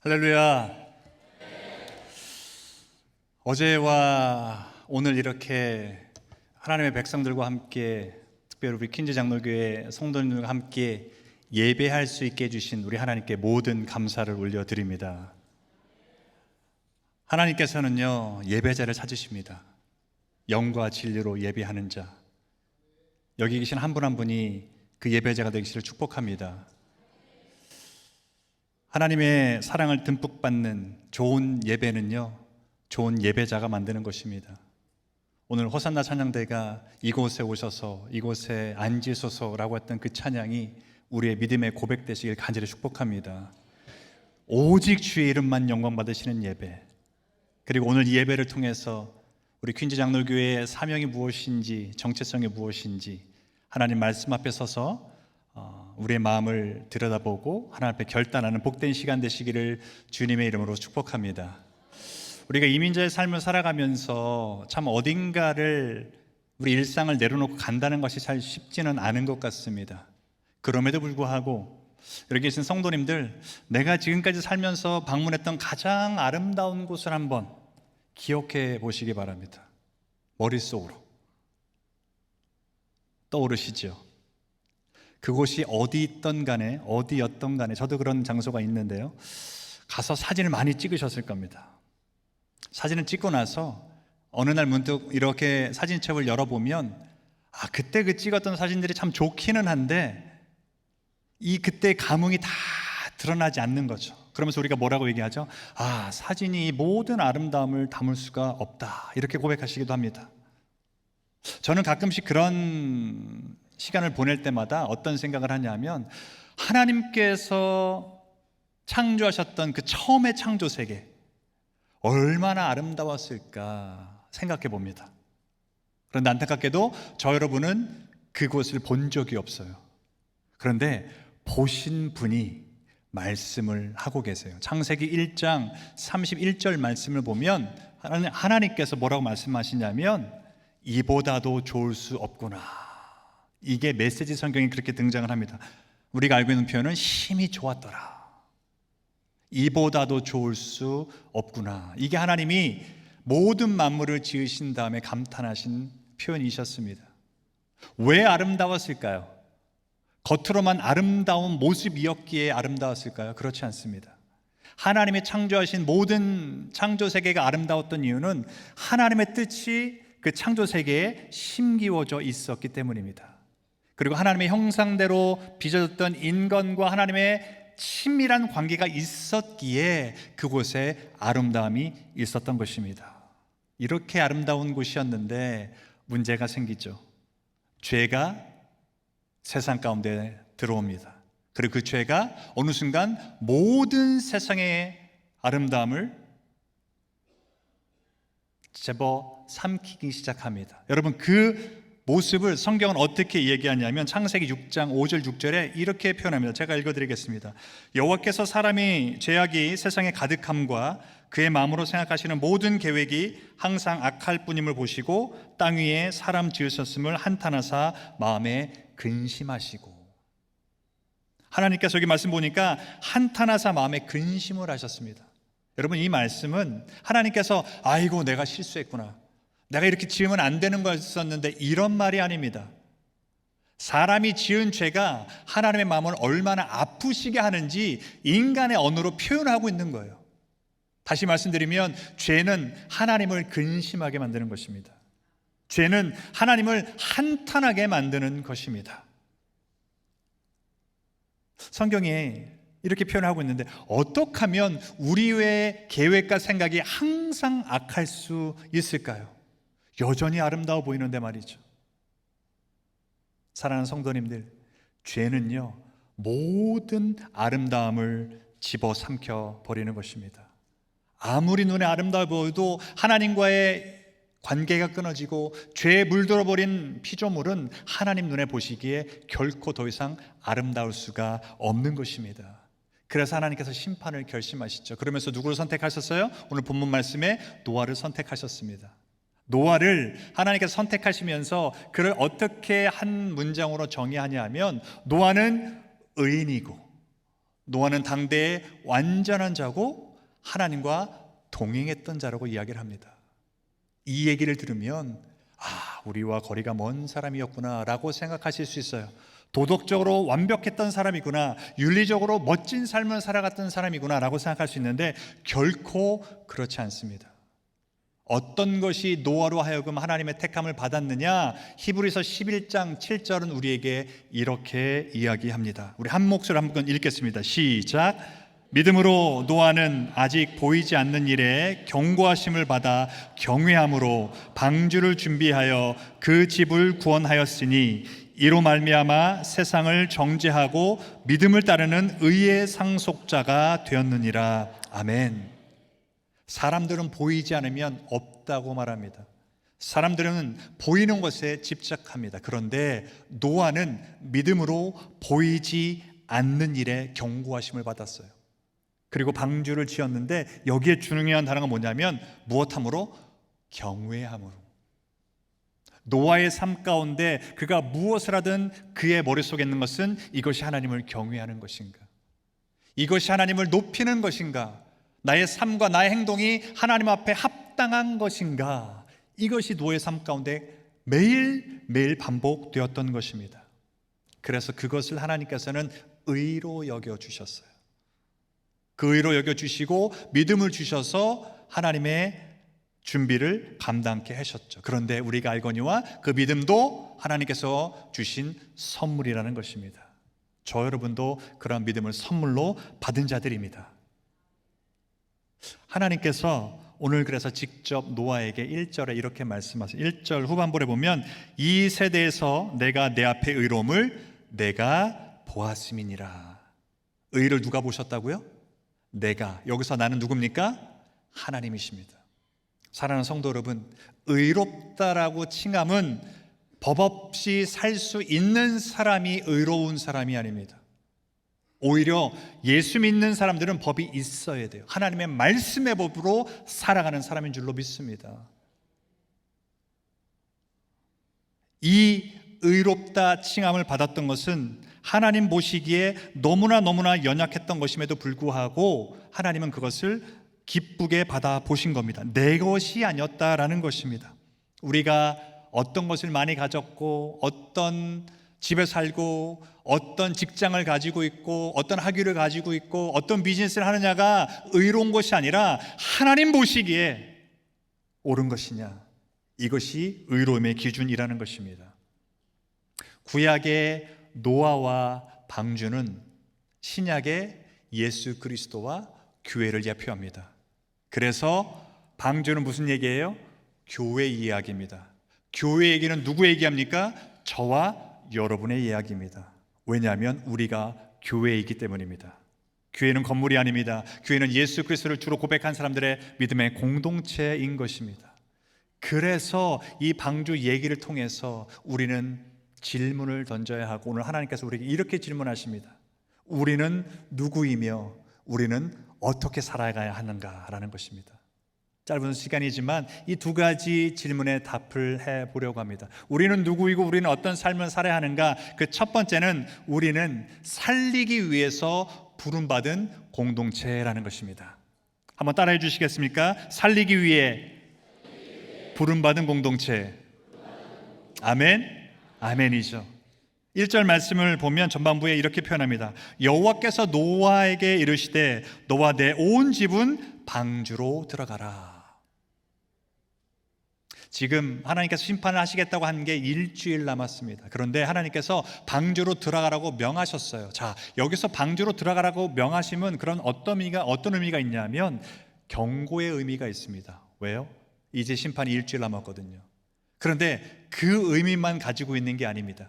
할렐루야. 어제와 오늘 이렇게 하나님의 백성들과 함께, 특별히 우리 퀸즈 장로교회 성도님들과 함께 예배할 수 있게 해주신 우리 하나님께 모든 감사를 올려드립니다. 하나님께서는요, 예배자를 찾으십니다. 영과 진리로 예배하는 자, 여기 계신 한 분 한 분이 그 예배자가 되기를 축복합니다. 하나님의 사랑을 듬뿍 받는 좋은 예배는요, 좋은 예배자가 만드는 것입니다. 오늘 호산나 찬양대가 이곳에 오셔서 이곳에 앉으소서라고 했던 그 찬양이 우리의 믿음의 고백 되시길 간절히 축복합니다. 오직 주의 이름만 영광 받으시는 예배, 그리고 오늘 이 예배를 통해서 우리 퀸즈 장로교회의 사명이 무엇인지, 정체성이 무엇인지 하나님 말씀 앞에 서서 우리의 마음을 들여다보고 하나님 앞에 결단하는 복된 시간 되시기를 주님의 이름으로 축복합니다. 우리가 이민자의 삶을 살아가면서 참 어딘가를, 우리 일상을 내려놓고 간다는 것이 잘 쉽지는 않은 것 같습니다. 그럼에도 불구하고 여기 계신 성도님들, 내가 지금까지 살면서 방문했던 가장 아름다운 곳을 한번 기억해 보시기 바랍니다. 머릿속으로 떠오르시죠? 그곳이 어디였던 간에 저도 그런 장소가 있는데요, 가서 사진을 많이 찍으셨을 겁니다. 사진을 찍고 나서 어느 날 문득 이렇게 사진첩을 열어보면 그때 그 찍었던 사진들이 참 좋기는 한데 이 그때의 감흥이 다 드러나지 않는 거죠. 그러면서 우리가 뭐라고 얘기하죠? 사진이 이 모든 아름다움을 담을 수가 없다, 이렇게 고백하시기도 합니다. 저는 가끔씩 그런 시간을 보낼 때마다 어떤 생각을 하냐면, 하나님께서 창조하셨던 그 처음의 창조 세계 얼마나 아름다웠을까 생각해 봅니다. 그런데 안타깝게도 저 여러분은 그곳을 본 적이 없어요. 그런데 보신 분이 말씀을 하고 계세요. 창세기 1장 31절 말씀을 보면 하나님께서 뭐라고 말씀하시냐면, 이보다도 좋을 수 없구나. 이게 메시지 성경이 그렇게 등장을 합니다. 우리가 알고 있는 표현은 심히 좋았더라. 이보다도 좋을 수 없구나. 이게 하나님이 모든 만물을 지으신 다음에 감탄하신 표현이셨습니다. 왜 아름다웠을까요? 겉으로만 아름다운 모습이었기에 아름다웠을까요? 그렇지 않습니다. 하나님이 창조하신 모든 창조 세계가 아름다웠던 이유는 하나님의 뜻이 그 창조 세계에 심기워져 있었기 때문입니다. 그리고 하나님의 형상대로 빚어졌던 인간과 하나님의 친밀한 관계가 있었기에 그곳에 아름다움이 있었던 것입니다. 이렇게 아름다운 곳이었는데 문제가 생기죠. 죄가 세상 가운데 들어옵니다. 그리고 그 죄가 어느 순간 모든 세상의 아름다움을 제법 삼키기 시작합니다. 여러분, 그 모습을 성경은 어떻게 얘기하냐면 창세기 6장 5절 6절에 이렇게 표현합니다. 제가 읽어드리겠습니다. 여호와께서 사람이 죄악이 세상에 가득함과 그의 마음으로 생각하시는 모든 계획이 항상 악할 뿐임을 보시고 땅 위에 사람 지으셨음을 한탄하사 마음에 근심하시고. 하나님께서 여기 말씀 보니까 한탄하사 마음에 근심을 하셨습니다. 여러분, 이 말씀은 하나님께서 아이고 내가 실수했구나, 내가 이렇게 지으면 안 되는 거였었는데, 이런 말이 아닙니다. 사람이 지은 죄가 하나님의 마음을 얼마나 아프시게 하는지 인간의 언어로 표현하고 있는 거예요. 다시 말씀드리면 죄는 하나님을 근심하게 만드는 것입니다. 죄는 하나님을 한탄하게 만드는 것입니다. 성경에 이렇게 표현하고 있는데, 어떻게 하면 우리의 계획과 생각이 항상 악할 수 있을까요? 여전히 아름다워 보이는데 말이죠. 사랑하는 성도님들, 죄는요 모든 아름다움을 집어삼켜 버리는 것입니다. 아무리 눈에 아름다워 보여도 하나님과의 관계가 끊어지고 죄에 물들어 버린 피조물은 하나님 눈에 보시기에 결코 더 이상 아름다울 수가 없는 것입니다. 그래서 하나님께서 심판을 결심하시죠. 그러면서 누구를 선택하셨어요? 오늘 본문 말씀에 노아를 선택하셨습니다. 노아를 하나님께서 선택하시면서 그를 어떻게 한 문장으로 정의하냐 하면, 노아는 의인이고 노아는 당대의 완전한 자고 하나님과 동행했던 자라고 이야기를 합니다. 이 얘기를 들으면 우리와 거리가 먼 사람이었구나 라고 생각하실 수 있어요. 도덕적으로 완벽했던 사람이구나, 윤리적으로 멋진 삶을 살아갔던 사람이구나 라고 생각할 수 있는데 결코 그렇지 않습니다. 어떤 것이 노아로 하여금 하나님의 택함을 받았느냐? 히브리서 11장 7절은 우리에게 이렇게 이야기합니다. 우리 한 목소리 한번 읽겠습니다. 시작. 믿음으로 노아는 아직 보이지 않는 일에 경고하심을 받아 경외함으로 방주를 준비하여 그 집을 구원하였으니 이로 말미암아 세상을 정죄하고 믿음을 따르는 의의 상속자가 되었느니라. 아멘. 사람들은 보이지 않으면 없다고 말합니다. 사람들은 보이는 것에 집착합니다. 그런데 노아는 믿음으로 보이지 않는 일에 경고하심을 받았어요. 그리고 방주를 지었는데 여기에 중요한 단어가 뭐냐면 무엇함으로? 경외함으로. 노아의 삶 가운데 그가 무엇을 하든 그의 머릿속에 있는 것은 이것이 하나님을 경외하는 것인가? 이것이 하나님을 높이는 것인가? 나의 삶과 나의 행동이 하나님 앞에 합당한 것인가? 이것이 노아의 삶 가운데 매일매일 반복되었던 것입니다. 그래서 그것을 하나님께서는 의로 여겨주셨어요. 그 의로 여겨주시고 믿음을 주셔서 하나님의 준비를 감당케 하셨죠. 그런데 우리가 알거니와 그 믿음도 하나님께서 주신 선물이라는 것입니다. 저 여러분도 그런 믿음을 선물로 받은 자들입니다. 하나님께서 오늘 그래서 직접 노아에게 1절에 이렇게 말씀하세요. 1절 후반부에 보면 이 세대에서 내가 내 앞에 의로움을 내가 보았음이니라. 의를 누가 보셨다고요? 내가. 여기서 나는 누굽니까? 하나님이십니다. 사랑하는 성도 여러분, 의롭다라고 칭함은 법 없이 살 수 있는 사람이 의로운 사람이 아닙니다. 오히려 예수 믿는 사람들은 법이 있어야 돼요. 하나님의 말씀의 법으로 살아가는 사람인 줄로 믿습니다. 이 의롭다 칭함을 받았던 것은 하나님 보시기에 너무나 연약했던 것임에도 불구하고 하나님은 그것을 기쁘게 받아보신 겁니다. 내 것이 아니었다라는 것입니다. 우리가 어떤 것을 많이 가졌고 어떤 집에 살고 어떤 직장을 가지고 있고 어떤 학위를 가지고 있고 어떤 비즈니스를 하느냐가 의로운 것이 아니라 하나님 보시기에 옳은 것이냐, 이것이 의로움의 기준이라는 것입니다. 구약의 노아와 방주는 신약의 예수 그리스도와 교회를 대표합니다. 그래서 방주는 무슨 얘기예요? 교회 이야기입니다. 교회 얘기는 누구 얘기합니까? 저와 여러분의 이야기입니다. 왜냐하면 우리가 교회이기 때문입니다. 교회는 건물이 아닙니다. 교회는 예수 그리스도를 주로 고백한 사람들의 믿음의 공동체인 것입니다. 그래서 이 방주 얘기를 통해서 우리는 질문을 던져야 하고, 오늘 하나님께서 우리에게 이렇게 질문하십니다. 우리는 누구이며 우리는 어떻게 살아가야 하는가라는 것입니다. 짧은 시간이지만 이 두 가지 질문에 답을 해보려고 합니다. 우리는 누구이고 우리는 어떤 삶을 살아야 하는가? 그 첫 번째는 우리는 살리기 위해서 부름받은 공동체라는 것입니다. 한번 따라해 주시겠습니까? 살리기 위해 부름받은 공동체. 아멘? 아멘이죠. 1절 말씀을 보면 전반부에 이렇게 표현합니다. 여호와께서 노아에게 이르시되 너와 내 온 집은 방주로 들어가라. 지금 하나님께서 심판을 하시겠다고 한 게 일주일 남았습니다. 그런데 하나님께서 방주로 들어가라고 명하셨어요. 자, 여기서 방주로 들어가라고 명하심은 그런 어떤 의미가 있냐면 경고의 의미가 있습니다. 왜요? 이제 심판이 일주일 남았거든요. 그런데 그 의미만 가지고 있는 게 아닙니다.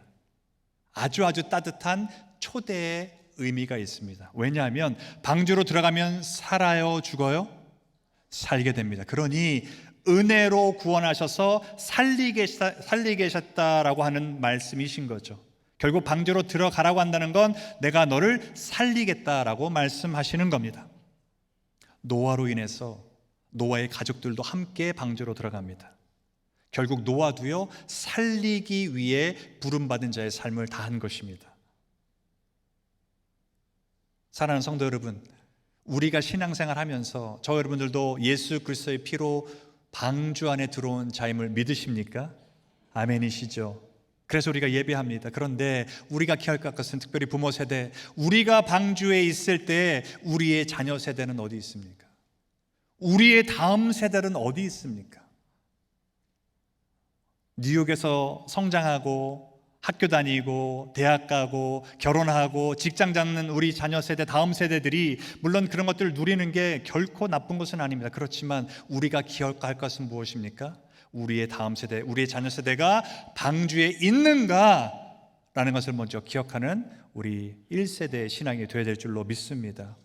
아주 따뜻한 초대의 의미가 있습니다. 왜냐하면 방주로 들어가면 살아요, 죽어요? 살게 됩니다. 그러니 은혜로 구원하셔서 살리게 하셨다라고 하는 말씀이신 거죠. 결국 방주로 들어가라고 한다는 건 내가 너를 살리겠다라고 말씀하시는 겁니다. 노아로 인해서 노아의 가족들도 함께 방주로 들어갑니다. 결국 노아도요, 살리기 위해 부름받은 자의 삶을 다한 것입니다. 사랑하는 성도 여러분, 우리가 신앙생활 하면서 저 여러분들도 예수 그리스도의 피로 방주 안에 들어온 자임을 믿으십니까? 아멘이시죠? 그래서 우리가 예배합니다. 그런데 우리가 기억할 것은 특별히 부모 세대, 우리가 방주에 있을 때 우리의 자녀 세대는 어디 있습니까? 우리의 다음 세대는 어디 있습니까? 뉴욕에서 성장하고 학교 다니고 대학 가고 결혼하고 직장 잡는 우리 자녀 세대, 다음 세대들이 물론 그런 것들을 누리는 게 결코 나쁜 것은 아닙니다. 그렇지만 우리가 기억할 것은 무엇입니까? 우리의 다음 세대, 우리의 자녀 세대가 방주에 있는가? 라는 것을 먼저 기억하는 우리 1세대의 신앙이 되어야 될 줄로 믿습니다.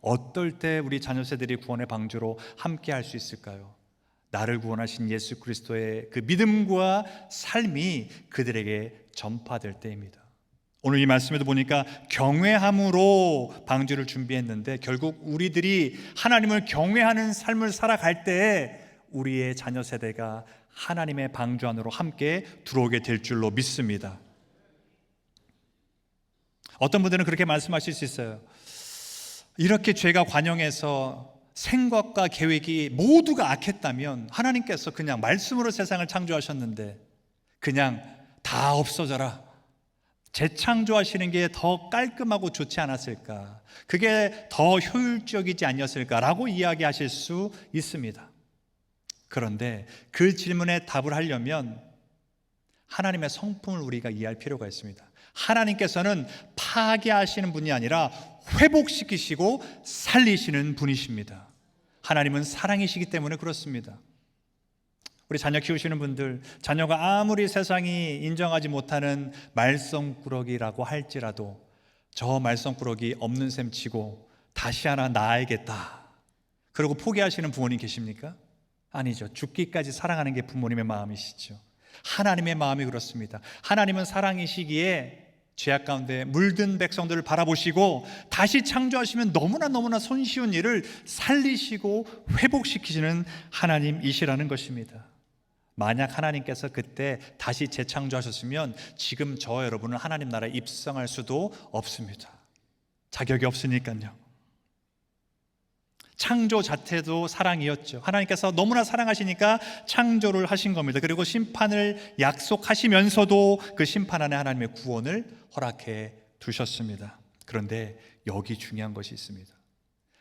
어떨 때 우리 자녀 세대들이 구원의 방주로 함께 할 수 있을까요? 나를 구원하신 예수 그리스도의 그 믿음과 삶이 그들에게 전파될 때입니다. 오늘 이 말씀에도 보니까 경외함으로 방주를 준비했는데 결국 우리들이 하나님을 경외하는 삶을 살아갈 때 우리의 자녀 세대가 하나님의 방주 안으로 함께 들어오게 될 줄로 믿습니다. 어떤 분들은 그렇게 말씀하실 수 있어요. 이렇게 죄가 관영해서 생각과 계획이 모두가 악했다면 하나님께서 그냥 말씀으로 세상을 창조하셨는데 그냥 다 없어져라, 재창조하시는 게 더 깔끔하고 좋지 않았을까, 그게 더 효율적이지 않았을까라고 이야기하실 수 있습니다. 그런데 그 질문에 답을 하려면 하나님의 성품을 우리가 이해할 필요가 있습니다. 하나님께서는 파괴하시는 분이 아니라 회복시키시고 살리시는 분이십니다. 하나님은 사랑이시기 때문에 그렇습니다. 우리 자녀 키우시는 분들, 자녀가 아무리 세상이 인정하지 못하는 말썽꾸러기라고 할지라도 저 말썽꾸러기 없는 셈 치고 다시 하나 낳아야겠다 그러고 포기하시는 부모님 계십니까? 아니죠. 죽기까지 사랑하는 게 부모님의 마음이시죠. 하나님의 마음이 그렇습니다. 하나님은 사랑이시기에 죄악 가운데 물든 백성들을 바라보시고 다시 창조하시면 너무나 손쉬운 일을 살리시고 회복시키시는 하나님이시라는 것입니다. 만약 하나님께서 그때 다시 재창조하셨으면 지금 저 여러분은 하나님 나라에 입성할 수도 없습니다. 자격이 없으니까요. 창조 자체도 사랑이었죠. 하나님께서 너무나 사랑하시니까 창조를 하신 겁니다. 그리고 심판을 약속하시면서도 그 심판 안에 하나님의 구원을 허락해 두셨습니다. 그런데 여기 중요한 것이 있습니다.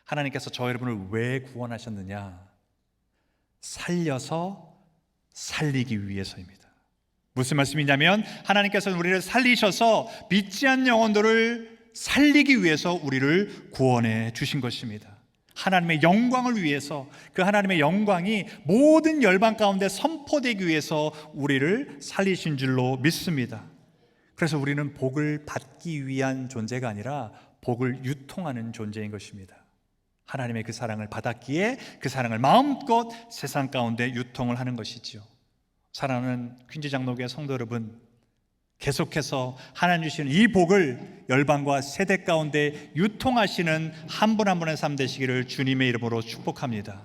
하나님께서 저 여러분을 왜 구원하셨느냐? 살려서 살리기 위해서입니다. 무슨 말씀이냐면 하나님께서는 우리를 살리셔서 믿지 않는 영혼들을 살리기 위해서 우리를 구원해 주신 것입니다. 하나님의 영광을 위해서, 그 하나님의 영광이 모든 열방 가운데 선포되기 위해서 우리를 살리신 줄로 믿습니다. 그래서 우리는 복을 받기 위한 존재가 아니라 복을 유통하는 존재인 것입니다. 하나님의 그 사랑을 받았기에 그 사랑을 마음껏 세상 가운데 유통을 하는 것이지요. 사랑하는 퀸즈 장로교회 성도 여러분, 계속해서 하나님 주시는 이 복을 열방과 세대 가운데 유통하시는 한 분 한 분의 삶 되시기를 주님의 이름으로 축복합니다.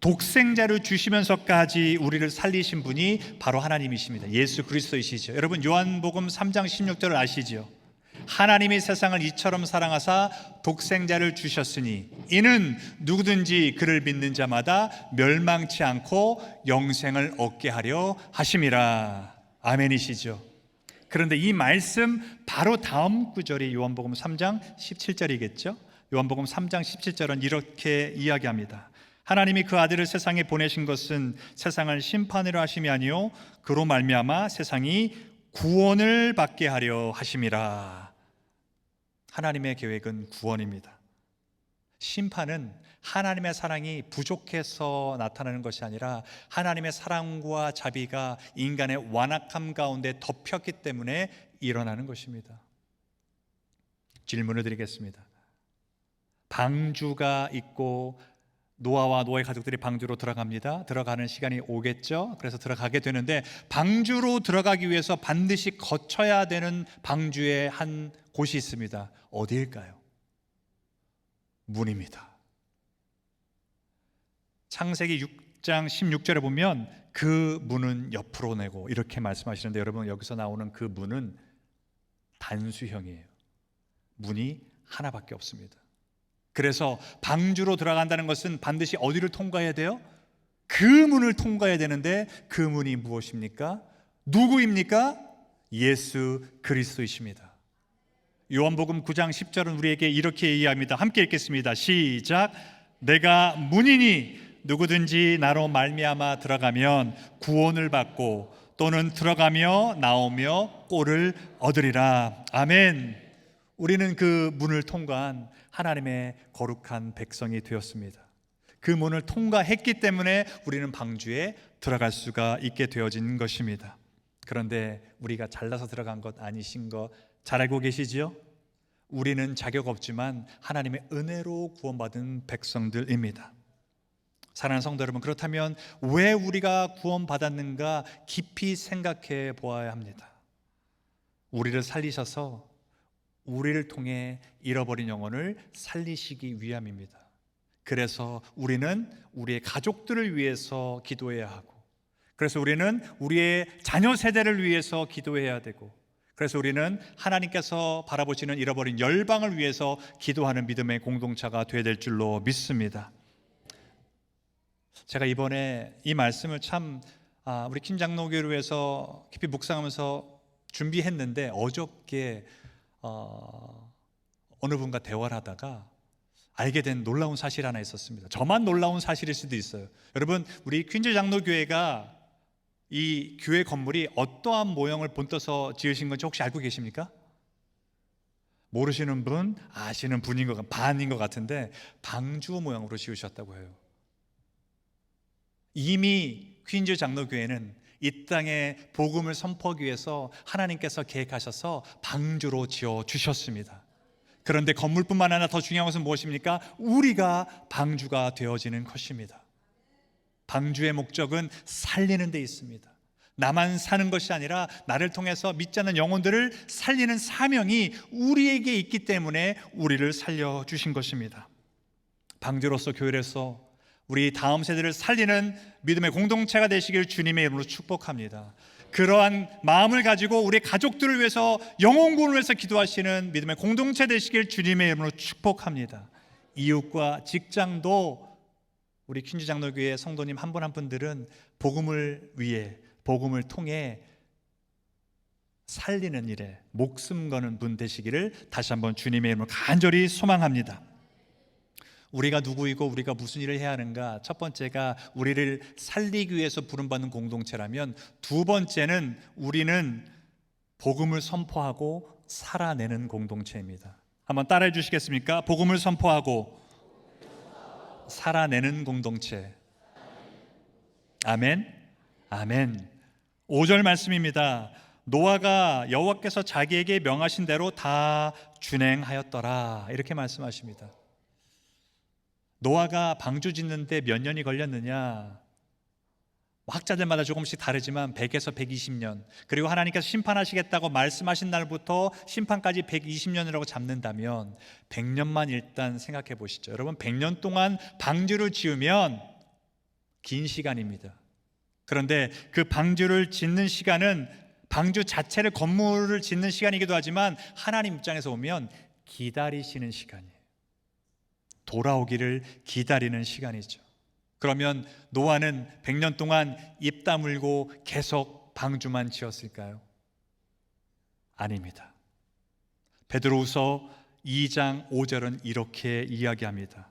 독생자를 주시면서까지 우리를 살리신 분이 바로 하나님이십니다. 예수 그리스도이시죠. 여러분 요한복음 3장 16절을 아시죠? 하나님이 세상을 이처럼 사랑하사 독생자를 주셨으니 이는 누구든지 그를 믿는 자마다 멸망치 않고 영생을 얻게 하려 하심이라. 아멘이시죠. 그런데 이 말씀 바로 다음 구절이 요한복음 3장 17절이겠죠. 요한복음 3장 17절은 이렇게 이야기합니다. 하나님이 그 아들을 세상에 보내신 것은 세상을 심판하려 하심이 아니요 그로 말미암아 세상이 구원을 받게 하려 하심이라. 하나님의 계획은 구원입니다. 심판은 하나님의 사랑이 부족해서 나타나는 것이 아니라 하나님의 사랑과 자비가 인간의 완악함 가운데 덮였기 때문에 일어나는 것입니다. 질문을 드리겠습니다. 방주가 있고 노아와 노아의 가족들이 방주로 들어갑니다. 들어가는 시간이 오겠죠. 그래서 들어가게 되는데 방주로 들어가기 위해서 반드시 거쳐야 되는 방주의 한 곳이 있습니다. 어디일까요? 문입니다. 창세기 6장 16절에 보면 그 문은 옆으로 내고 이렇게 말씀하시는데 여러분 여기서 나오는 그 문은 단수형이에요. 문이 하나밖에 없습니다. 그래서 방주로 들어간다는 것은 반드시 어디를 통과해야 돼요? 그 문을 통과해야 되는데 그 문이 무엇입니까? 누구입니까? 예수 그리스도이십니다. 요한복음 9장 10절은 우리에게 이렇게 이야기합니다. 함께 읽겠습니다. 시작. 내가 문이니 누구든지 나로 말미암아 들어가면 구원을 받고 또는 들어가며 나오며 꼴을 얻으리라. 아멘. 우리는 그 문을 통과한 하나님의 거룩한 백성이 되었습니다. 그 문을 통과했기 때문에 우리는 방주에 들어갈 수가 있게 되어진 것입니다. 그런데 우리가 잘나서 들어간 것 아니신 거 잘 알고 계시지요? 우리는 자격 없지만 하나님의 은혜로 구원받은 백성들입니다. 사랑하는 성도 여러분, 그렇다면 왜 우리가 구원받았는가 깊이 생각해 보아야 합니다. 우리를 살리셔서 우리를 통해 잃어버린 영혼을 살리시기 위함입니다. 그래서 우리는 우리의 가족들을 위해서 기도해야 하고, 그래서 우리는 우리의 자녀 세대를 위해서 기도해야 되고, 그래서 우리는 하나님께서 바라보시는 잃어버린 열방을 위해서 기도하는 믿음의 공동체가 되어야 될 줄로 믿습니다. 제가 이번에 이 말씀을 참 우리 김장로교회를 위해서 깊이 묵상하면서 준비했는데 어저께 어느 분과 대화를 하다가 알게 된 놀라운 사실 하나 있었습니다. 저만 놀라운 사실일 수도 있어요. 여러분, 우리 퀸즈 장로교회가 이 교회 건물이 어떠한 모형을 본떠서 지으신 건지 혹시 알고 계십니까? 모르시는 분, 아시는 분인 것 반인 것 같은데 방주 모양으로 지으셨다고 해요. 이미 퀸즈 장로교회는 이 땅에 복음을 선포하기 위해서 하나님께서 계획하셔서 방주로 지어 주셨습니다. 그런데 건물뿐만 아니라 더 중요한 것은 무엇입니까? 우리가 방주가 되어지는 것입니다. 방주의 목적은 살리는 데 있습니다. 나만 사는 것이 아니라 나를 통해서 믿지 않는 영혼들을 살리는 사명이 우리에게 있기 때문에 우리를 살려주신 것입니다. 방주로서 교회에서 우리 다음 세대를 살리는 믿음의 공동체가 되시길 주님의 이름으로 축복합니다. 그러한 마음을 가지고 우리 가족들을 위해서 영혼 구원을 위해서 기도하시는 믿음의 공동체 되시길 주님의 이름으로 축복합니다. 이웃과 직장도 우리 퀸즈 장로교회 성도님 한 분 한 분들은 복음을 위해, 복음을 통해 살리는 일에 목숨 거는 분 되시기를 다시 한번 주님의 이름으로 간절히 소망합니다. 우리가 누구이고 우리가 무슨 일을 해야 하는가? 첫 번째가 우리를 살리기 위해서 부름받는 공동체라면, 두 번째는 우리는 복음을 선포하고 살아내는 공동체입니다. 한번 따라해 주시겠습니까? 복음을 선포하고 살아내는 공동체. 아멘. 아멘. 5절 말씀입니다. 노아가 여호와께서 자기에게 명하신 대로 다 준행하였더라, 이렇게 말씀하십니다. 노아가 방주 짓는데 몇 년이 걸렸느냐? 학자들마다 조금씩 다르지만 100에서 120년, 그리고 하나님께서 심판하시겠다고 말씀하신 날부터 심판까지 120년이라고 잡는다면 100년만 일단 생각해 보시죠. 여러분, 100년 동안 방주를 지으면 긴 시간입니다. 그런데 그 방주를 짓는 시간은 방주 자체를, 건물을 짓는 시간이기도 하지만 하나님 입장에서 보면 기다리시는 시간이에요. 돌아오기를 기다리는 시간이죠. 그러면 노아는 100년 동안 입 다물고 계속 방주만 지었을까요? 아닙니다. 베드로후서 2장 5절은 이렇게 이야기합니다.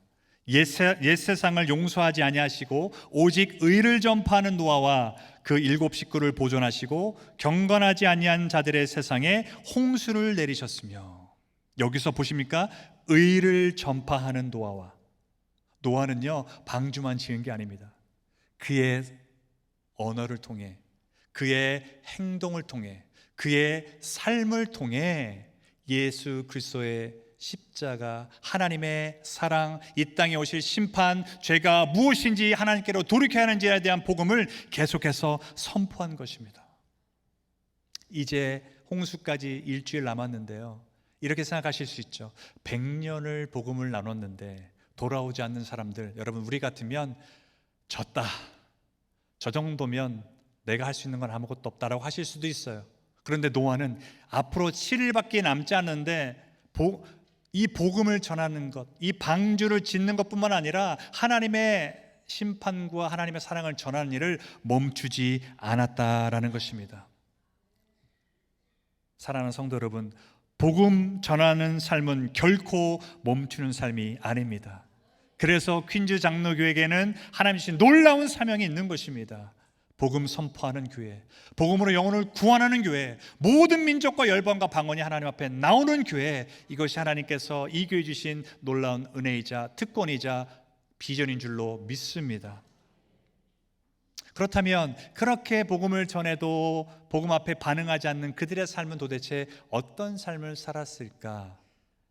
옛 세상을 용서하지 아니하시고 오직 의를 전파하는 노아와 그 7 식구를 보존하시고 경건하지 아니한 자들의 세상에 홍수를 내리셨으며. 여기서 보십니까? 의를 전파하는 노아는요, 방주만 지은 게 아닙니다. 그의 언어를 통해, 그의 행동을 통해, 그의 삶을 통해 예수 그리스도의 십자가, 하나님의 사랑, 이 땅에 오실 심판, 죄가 무엇인지 하나님께로 돌이켜야 하는지에 대한 복음을 계속해서 선포한 것입니다. 이제 홍수까지 일주일 남았는데요, 이렇게 생각하실 수 있죠. 100년을 복음을 나눴는데 돌아오지 않는 사람들, 여러분, 우리 같으면 졌다, 저 정도면 내가 할 수 있는 건 아무것도 없다라고 하실 수도 있어요. 그런데 노아는 앞으로 7일밖에 남지 않는데 이 복음을 전하는 것, 이 방주를 짓는 것뿐만 아니라 하나님의 심판과 하나님의 사랑을 전하는 일을 멈추지 않았다라는 것입니다. 사랑하는 성도 여러분, 복음 전하는 삶은 결코 멈추는 삶이 아닙니다. 그래서 퀸즈 장로교회에게는 하나님 주신 놀라운 사명이 있는 것입니다. 복음 선포하는 교회, 복음으로 영혼을 구원하는 교회, 모든 민족과 열방과 방언이 하나님 앞에 나오는 교회, 이것이 하나님께서 이 교회 주신 놀라운 은혜이자 특권이자 비전인 줄로 믿습니다. 그렇다면 그렇게 복음을 전해도 복음 앞에 반응하지 않는 그들의 삶은 도대체 어떤 삶을 살았을까?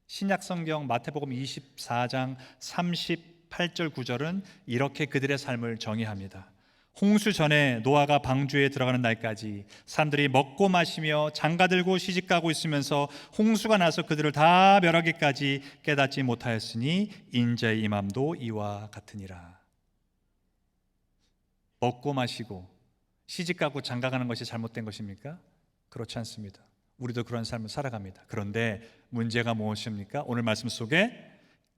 신약 성경 마태복음 24장 38절 9절은 이렇게 그들의 삶을 정의합니다. 홍수 전에 노아가 방주에 들어가는 날까지 사람들이 먹고 마시며 장가들고 시집가고 있으면서 홍수가 나서 그들을 다 멸하기까지 깨닫지 못하였으니 인자의 임함도 이와 같으니라. 먹고 마시고 시집가고 장가가는 것이 잘못된 것입니까? 그렇지 않습니다. 우리도 그런 삶을 살아갑니다. 그런데 문제가 무엇입니까? 오늘 말씀 속에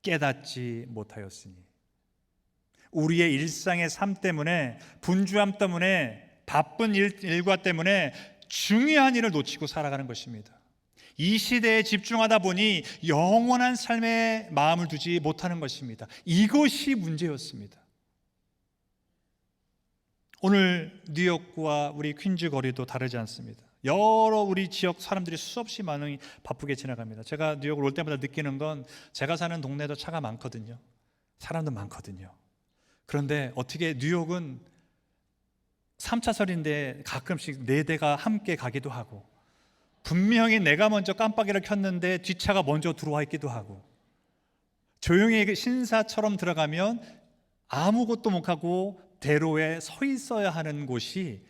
깨닫지 못하였으니, 우리의 일상의 삶 때문에, 분주함 때문에, 바쁜 일과 때문에 중요한 일을 놓치고 살아가는 것입니다. 이 시대에 집중하다 보니 영원한 삶에 마음을 두지 못하는 것입니다. 이것이 문제였습니다. 오늘 뉴욕과 우리 퀸즈 거리도 다르지 않습니다. 여러 우리 지역 사람들이 수없이 많이 바쁘게 지나갑니다. 제가 뉴욕을 올 때마다 느끼는 건, 제가 사는 동네도 차가 많거든요. 사람도 많거든요. 그런데 어떻게 뉴욕은 3차선인데 가끔씩 4대가 함께 가기도 하고, 분명히 내가 먼저 깜빡이를 켰는데 뒷차가 먼저 들어와 있기도 하고, 조용히 신사처럼 들어가면 아무것도 못하고 대로에 서 있어야 하는 곳이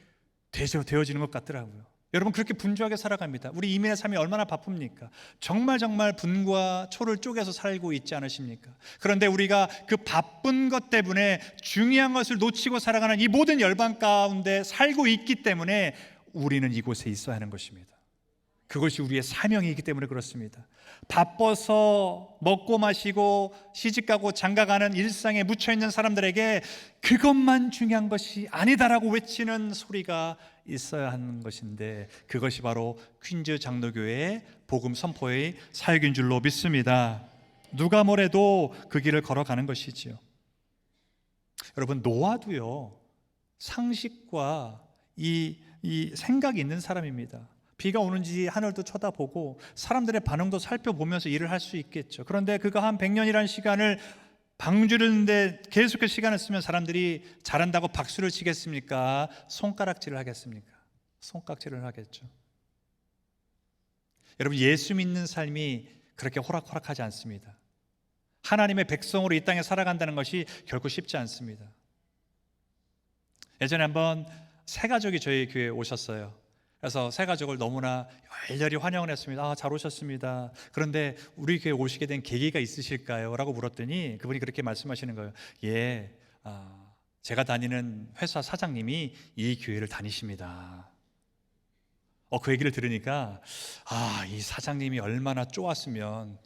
되어지는 것 같더라고요. 여러분, 그렇게 분주하게 살아갑니다. 우리 이민의 삶이 얼마나 바쁩니까? 정말 분과 초를 쪼개서 살고 있지 않으십니까? 그런데 우리가 그 바쁜 것 때문에 중요한 것을 놓치고 살아가는 이 모든 열방 가운데 살고 있기 때문에 우리는 이곳에 있어야 하는 것입니다. 그것이 우리의 사명이기 때문에 그렇습니다. 바빠서 먹고 마시고 시집가고 장가가는 일상에 묻혀있는 사람들에게 그것만 중요한 것이 아니다라고 외치는 소리가 있어야 하는 것인데, 그것이 바로 퀸즈 장로교회의 복음 선포의 사역인 줄로 믿습니다. 누가 뭐래도 그 길을 걸어가는 것이지요. 여러분, 노아도요, 상식과 이 생각이 있는 사람입니다. 비가 오는지 하늘도 쳐다보고 사람들의 반응도 살펴보면서 일을 할 수 있겠죠. 그런데 그가 한 100년이라는 시간을 방주르는데 계속해서 시간을 쓰면 사람들이 잘한다고 박수를 치겠습니까? 손가락질을 하겠습니까? 손깍질을 하겠죠. 여러분, 예수 믿는 삶이 그렇게 호락호락하지 않습니다. 하나님의 백성으로 이 땅에 살아간다는 것이 결코 쉽지 않습니다. 예전에 한번 새 가족이 저희 교회에 오셨어요. 그래서 새 가족을 너무나 열렬히 환영을 했습니다. 잘 오셨습니다. 그런데 우리 교회 오시게 된 계기가 있으실까요? 라고 물었더니 그분이 그렇게 말씀하시는 거예요. 제가 다니는 회사 사장님이 이 교회를 다니십니다. 그 얘기를 들으니까 이 사장님이 얼마나 좋았으면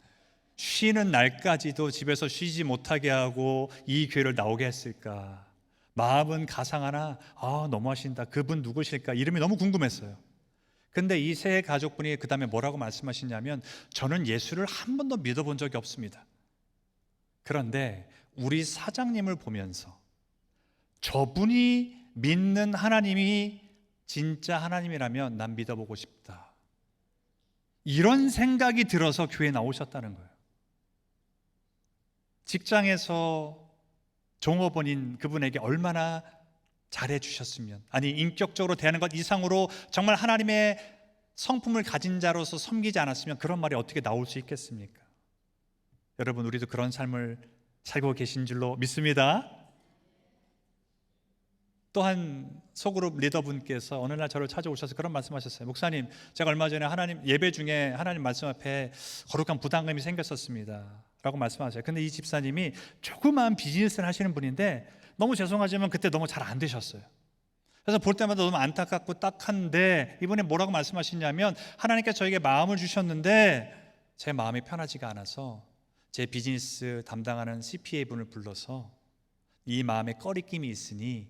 쉬는 날까지도 집에서 쉬지 못하게 하고 이 교회를 나오게 했을까. 마음은 가상하나 너무하신다. 그분 누구실까? 이름이 너무 궁금했어요. 근데 이 세 가족분이 그 다음에 뭐라고 말씀하시냐면, 저는 예수를 한 번도 믿어본 적이 없습니다. 그런데 우리 사장님을 보면서 저분이 믿는 하나님이 진짜 하나님이라면 난 믿어보고 싶다, 이런 생각이 들어서 교회에 나오셨다는 거예요. 직장에서 종업원인 그분에게 얼마나 잘해 주셨으면, 아니 인격적으로 대하는 것 이상으로 정말 하나님의 성품을 가진 자로서 섬기지 않았으면 그런 말이 어떻게 나올 수 있겠습니까? 여러분, 우리도 그런 삶을 살고 계신 줄로 믿습니다. 또한 소그룹 리더분께서 어느 날 저를 찾아오셔서 그런 말씀하셨어요. 목사님, 제가 얼마 전에 하나님 예배 중에 하나님 말씀 앞에 거룩한 부담감이 생겼었습니다 라고 말씀하세요. 근데 이 집사님이 조그마한 비즈니스를 하시는 분인데 너무 죄송하지만 그때 너무 잘 안 되셨어요. 그래서 볼 때마다 너무 안타깝고 딱한데, 이분이 뭐라고 말씀하시냐면, 하나님께서 저에게 마음을 주셨는데 제 마음이 편하지가 않아서 제 비즈니스 담당하는 CPA 분을 불러서 이 마음에 꺼리낌이 있으니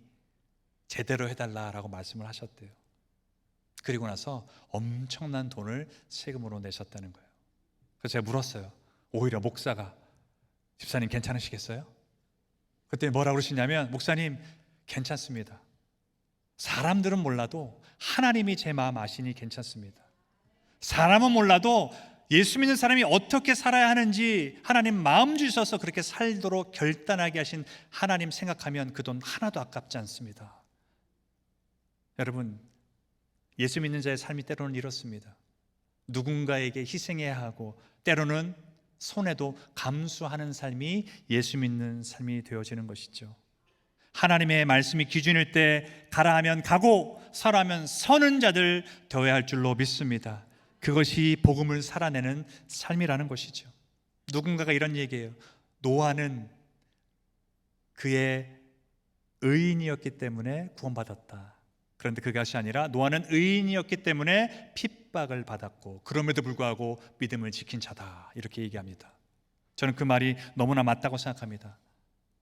제대로 해달라라고 말씀을 하셨대요. 그리고 나서 엄청난 돈을 세금으로 내셨다는 거예요. 그래서 제가 물었어요. 오히려 목사가, 집사님 괜찮으시겠어요? 그때 뭐라고 그러시냐면, 목사님 괜찮습니다. 사람들은 몰라도 하나님이 제 마음 아시니 괜찮습니다. 사람은 몰라도 예수 믿는 사람이 어떻게 살아야 하는지 하나님 마음 주셔서 그렇게 살도록 결단하게 하신 하나님 생각하면 그 돈 하나도 아깝지 않습니다. 여러분, 예수 믿는 자의 삶이 때로는 이렇습니다. 누군가에게 희생해야 하고 때로는 손해도 감수하는 삶이 예수 믿는 삶이 되어지는 것이죠. 하나님의 말씀이 기준일 때 가라 하면 가고 서라 하면 서는 자들 되어야 할 줄로 믿습니다. 그것이 복음을 살아내는 삶이라는 것이죠. 누군가가 이런 얘기예요. 노아는 그의 의인이었기 때문에 구원받았다. 그런데 그것이 아니라 노아는 의인이었기 때문에 핍박을 받았고 그럼에도 불구하고 믿음을 지킨 자다, 이렇게 얘기합니다. 저는 그 말이 너무나 맞다고 생각합니다.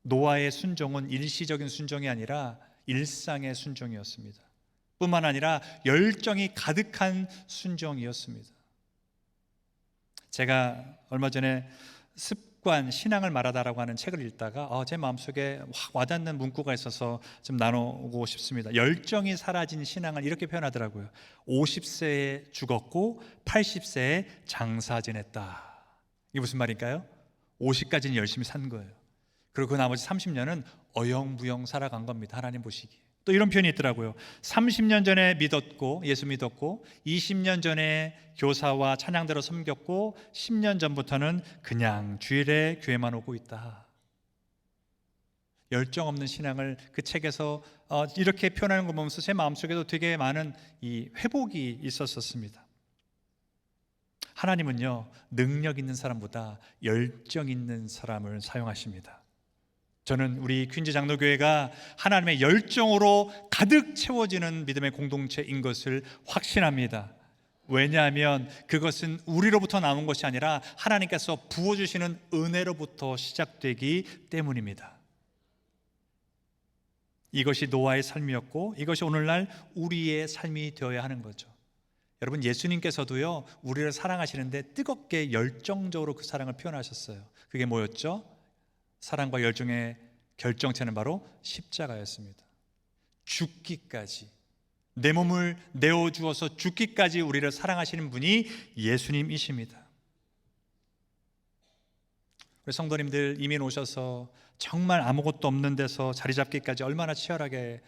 노아의 순종은 일시적인 순종이 아니라 일상의 순종이었습니다. 뿐만 아니라 열정이 가득한 순종이었습니다. 제가 얼마 전에 습관, 신앙을 말하다라고 하는 책을 읽다가 제 마음속에 확 와닿는 문구가 있어서 좀 나누고 싶습니다. 열정이 사라진 신앙을 이렇게 표현하더라고요. 50세에 죽었고 80세에 장사 지냈다. 이게 무슨 말일까요? 50까지는 열심히 산 거예요. 그리고 그 나머지 30년은 어영부영 살아간 겁니다. 하나님 보시기에. 또 이런 표현이 있더라고요. 30년 전에 믿었고, 예수 믿었고 20년 전에 교사와 찬양대로 섬겼고 10년 전부터는 그냥 주일에 교회만 오고 있다. 열정 없는 신앙을 그 책에서 이렇게 표현하는 걸 보면서 제 마음속에도 되게 많은 이 회복이 있었습니다. 하나님은요, 능력 있는 사람보다 열정 있는 사람을 사용하십니다. 저는 우리 퀸즈 장로교회가 하나님의 열정으로 가득 채워지는 믿음의 공동체인 것을 확신합니다. 왜냐하면 그것은 우리로부터 나온 것이 아니라 하나님께서 부어주시는 은혜로부터 시작되기 때문입니다. 이것이 노아의 삶이었고 이것이 오늘날 우리의 삶이 되어야 하는 거죠. 여러분, 예수님께서도요, 우리를 사랑하시는데 뜨겁게 열정적으로 그 사랑을 표현하셨어요. 그게 뭐였죠? 사랑과 열정의 결정체는 바로 십자가였습니다. 죽기까지, 내 몸을 내어주어서 죽기까지 우리를 사랑하시는 분이 예수님이십니다. 우리 성도님들 이민 오셔서 정말 아무것도 없는 데서 자리 잡기까지 얼마나 치열하게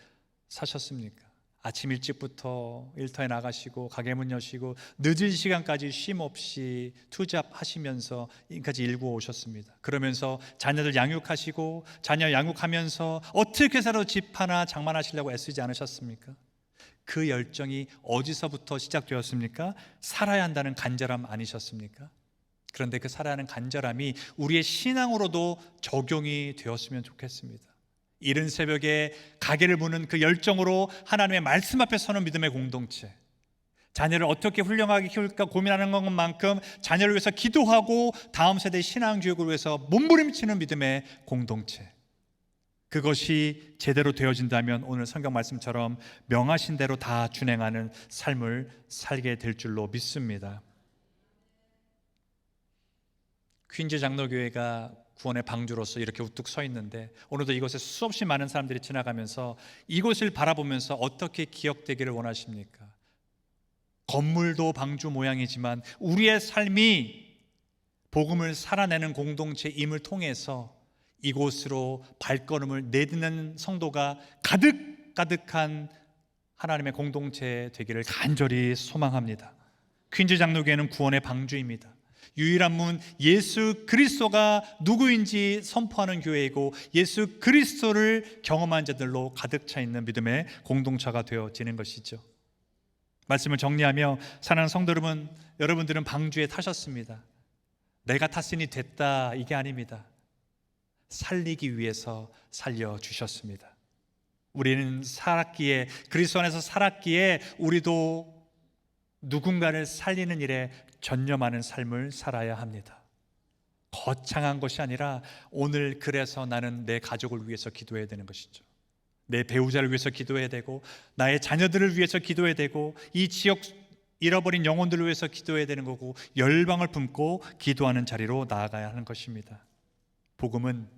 사셨습니까? 아침 일찍부터 일터에 나가시고 가게 문 여시고 늦은 시간까지 쉼 없이 투잡하시면서 여기까지 일구 오셨습니다. 그러면서 자녀들 양육하시고 자녀 양육하면서 어떻게 해서라도 집 하나 장만하시려고 애쓰지 않으셨습니까? 그 열정이 어디서부터 시작되었습니까? 살아야 한다는 간절함 아니셨습니까? 그런데 그 살아야 하는 간절함이 우리의 신앙으로도 적용이 되었으면 좋겠습니다. 이른 새벽에 가게를 무는 그 열정으로 하나님의 말씀 앞에 서는 믿음의 공동체, 자녀를 어떻게 훌륭하게 키울까 고민하는 것만큼 자녀를 위해서 기도하고 다음 세대의 신앙교육을 위해서 몸부림치는 믿음의 공동체, 그것이 제대로 되어진다면 오늘 성경 말씀처럼 명하신 대로 다 준행하는 삶을 살게 될 줄로 믿습니다. 퀸즈 장로교회가 구원의 방주로서 이렇게 우뚝 서 있는데 오늘도 이곳에 수없이 많은 사람들이 지나가면서 이곳을 바라보면서 어떻게 기억되기를 원하십니까? 건물도 방주 모양이지만 우리의 삶이 복음을 살아내는 공동체임을 통해서 이곳으로 발걸음을 내딛는 성도가 가득가득한 하나님의 공동체 되기를 간절히 소망합니다. 퀸즈 장로교회는 구원의 방주입니다. 유일한 문 예수 그리스도가 누구인지 선포하는 교회이고 예수 그리스도를 경험한 자들로 가득 차 있는 믿음의 공동체가 되어지는 것이죠. 말씀을 정리하며 사랑하는 성도 여러분, 여러분들은 방주에 타셨습니다. 내가 탔으니 됐다, 이게 아닙니다. 살리기 위해서 살려주셨습니다. 우리는 살았기에, 그리스도 안에서 살았기에 우리도 누군가를 살리는 일에 전념하는 삶을 살아야 합니다. 거창한 것이 아니라 오늘 그래서 나는 내 가족을 위해서 기도해야 되는 것이죠. 내 배우자를 위해서 기도해야 되고, 나의 자녀들을 위해서 기도해야 되고, 이 지역 잃어버린 영혼들을 위해서 기도해야 되는 거고, 열방을 품고 기도하는 자리로 나아가야 하는 것입니다. 복음은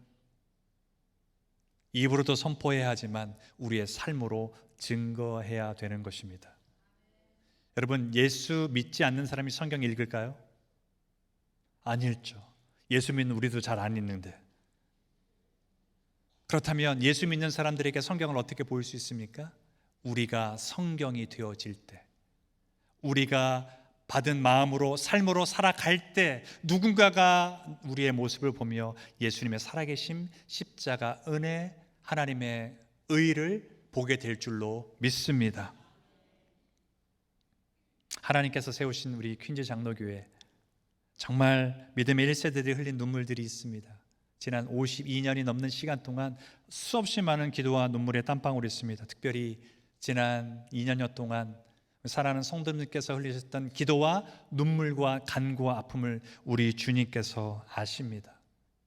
입으로도 선포해야 하지만 우리의 삶으로 증거해야 되는 것입니다. 여러분, 예수 믿지 않는 사람이 성경 읽을까요? 안 읽죠. 예수 믿는 우리도 잘 안 읽는데. 그렇다면 예수 믿는 사람들에게 성경을 어떻게 보일 수 있습니까? 우리가 성경이 되어질 때, 우리가 받은 마음으로 삶으로 살아갈 때 누군가가 우리의 모습을 보며 예수님의 살아계심, 십자가, 은혜, 하나님의 의를 보게 될 줄로 믿습니다. 하나님께서 세우신 우리 퀸즈 장로교회, 정말 믿음의 1세대들이 흘린 눈물들이 있습니다. 지난 52년이 넘는 시간 동안 수없이 많은 기도와 눈물의 땀방울이 있습니다. 특별히 지난 2년여 동안 사랑하는 성도님께서 흘리셨던 기도와 눈물과 간구와 아픔을 우리 주님께서 아십니다.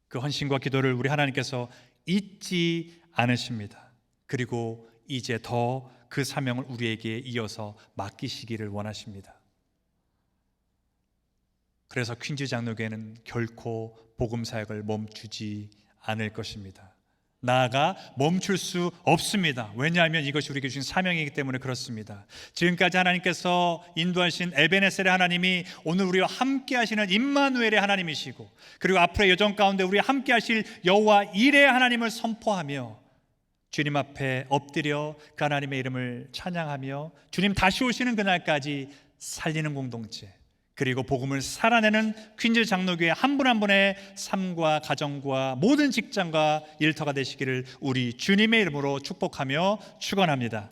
그 헌신과 기도를 우리 하나님께서 잊지 않으십니다. 그리고 이제 더 그 사명을 우리에게 이어서 맡기시기를 원하십니다. 그래서 퀸즈 장로교회는 결코 복음 사역을 멈추지 않을 것입니다. 나아가 멈출 수 없습니다. 왜냐하면 이것이 우리에게 주신 사명이기 때문에 그렇습니다. 지금까지 하나님께서 인도하신 에베네셀의 하나님이 오늘 우리와 함께 하시는 임마누엘의 하나님이시고, 그리고 앞으로의 여정 가운데 우리와 함께 하실 여호와 일의 하나님을 선포하며 주님 앞에 엎드려 그 하나님의 이름을 찬양하며 주님 다시 오시는 그날까지 살리는 공동체, 그리고 복음을 살아내는 퀸즈 장로교회 한 분 한 분의 삶과 가정과 모든 직장과 일터가 되시기를 우리 주님의 이름으로 축복하며 축원합니다.